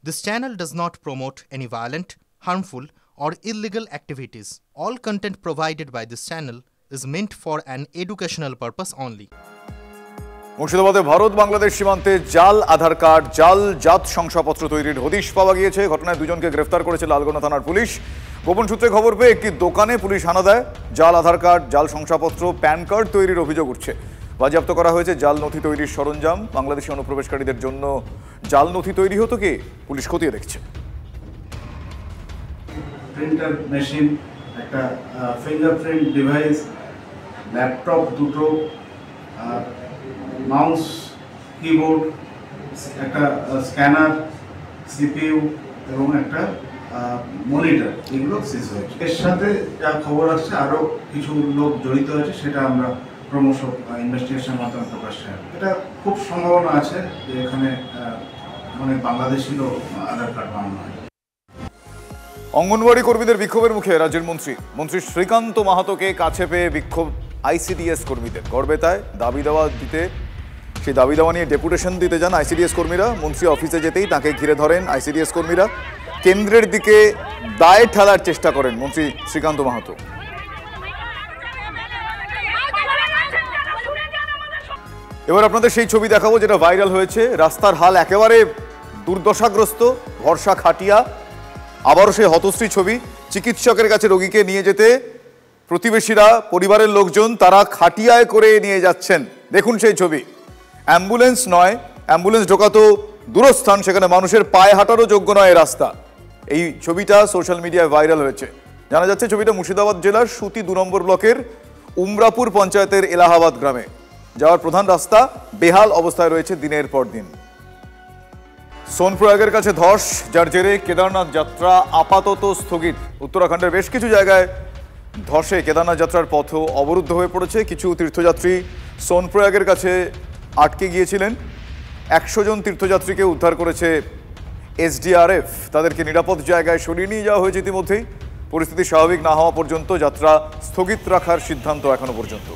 This channel does not promote any violent, harmful, or illegal activities. All content provided by this channel is meant for an educational purpose only. মুর্শিদাবাদে ভারত বাংলাদেশ সীমান্তে জাল আধার card, জাল জাত শংসাপত্র তৈরির হদিশ পাওয়া গিয়েছে। ঘটনায় দুজনকে গ্রেফতার করেছে লালগোনা থানার পুলিশ। গোপন সূত্রে খবর পেয়ে একটি দোকানে পুলিশ হানা দেয়। জাল আধার কার্ড, জাল শংসাপত্র, প্যান কার্ড তৈরির অভিযোগ উঠছে। বাজেয়াপ্ত করা হয়েছে জাল নথি তৈরির সরঞ্জাম। বাংলাদেশি অনুপ্রবেশকারীদের জন্য জাল নথি তৈরি হতো কি পুলিশ খতিয়ে দেখছে। প্রিন্টার মেশিন, একটা ফিঙ্গারপ্রিন্ট ডিভাইস, ল্যাপটপ দুটো, মাউস, কিবোর্ড, একটা স্ক্যানার, সিপিইউ এবং একটা মনিটর, এগুলো সিজ হয়েছে। এর সাথে যা খবর আসছে আরও কিছু লোক জড়িত আছে, সেটা আমরা ক্রমশ ইনভেস্টিগেশনের মাধ্যমে প্রকাশ পাই। এটা খুব সম্ভাবনা আছে যে এখানে অনেক বাংলাদেশিরও আধার কার্ড বানানো হয়। অঙ্গনওয়াড়ি কর্মীদের বিক্ষোভের মুখে রাজ্যের মন্ত্রী শ্রীকান্ত মাহাতোকে কাছে পেয়ে বিক্ষোভ আইসিডিএস কর্মীদের। গড়বেতায় দাবি দেওয়া নিয়ে ডেপুটেশন দিতে যান আইসিডিএস কর্মীরা। মন্ত্রী অফিসে যেতেই তাকে ঘিরে ধরেন আইসিডিএস কর্মীরা। কেন্দ্রের দিকে দায় ঠেলার চেষ্টা করেন মন্ত্রী শ্রীকান্ত মাহাতো। এবার আপনাদের সেই ছবি দেখাবো যেটা ভাইরাল হয়েছে। রাস্তার হাল একেবারে দুর্দশাগ্রস্ত, ভরসা খাটিয়া। আবারও সেই হতশ্রী ছবি। চিকিৎসকের কাছে রোগীকে নিয়ে যেতে প্রতিবেশীরা, পরিবারের লোকজন তারা খাটিয়ায় করে নিয়ে যাচ্ছেন। দেখুন সেই ছবি। অ্যাম্বুলেন্স নয়, অ্যাম্বুলেন্স ঢোকাতো দূরস্থান, সেখানে মানুষের পায়ে হাঁটারও যোগ্য নয় এই রাস্তা। এই ছবিটা সোশ্যাল মিডিয়ায় ভাইরাল হয়েছে। জানা যাচ্ছে ছবিটা মুর্শিদাবাদ জেলার সুতি 2 নম্বর ব্লকের উমরাপুর পঞ্চায়েতের এলাহাবাদ গ্রামে যাওয়ার প্রধান রাস্তা বেহাল অবস্থায় রয়েছে দিনের পর দিন। সোনপ্রয়াগের কাছে ধস, যার জেরে কেদারনাথ যাত্রা আপাতত স্থগিত। উত্তরাখণ্ডের বেশ কিছু জায়গায় ধসে কেদারনাথ যাত্রার পথও অবরুদ্ধ হয়ে পড়েছে। কিছু তীর্থযাত্রী সোনপ্রয়াগের কাছে আটকে গিয়েছিলেন। 100 জন তীর্থযাত্রীকে উদ্ধার করেছে এসডিআরএফ। তাদেরকে নিরাপদ জায়গায় সরিয়ে নিয়ে যাওয়া হয়েছে ইতিমধ্যেই। পরিস্থিতি স্বাভাবিক না হওয়া পর্যন্ত যাত্রা স্থগিত রাখার সিদ্ধান্ত এখনো পর্যন্ত।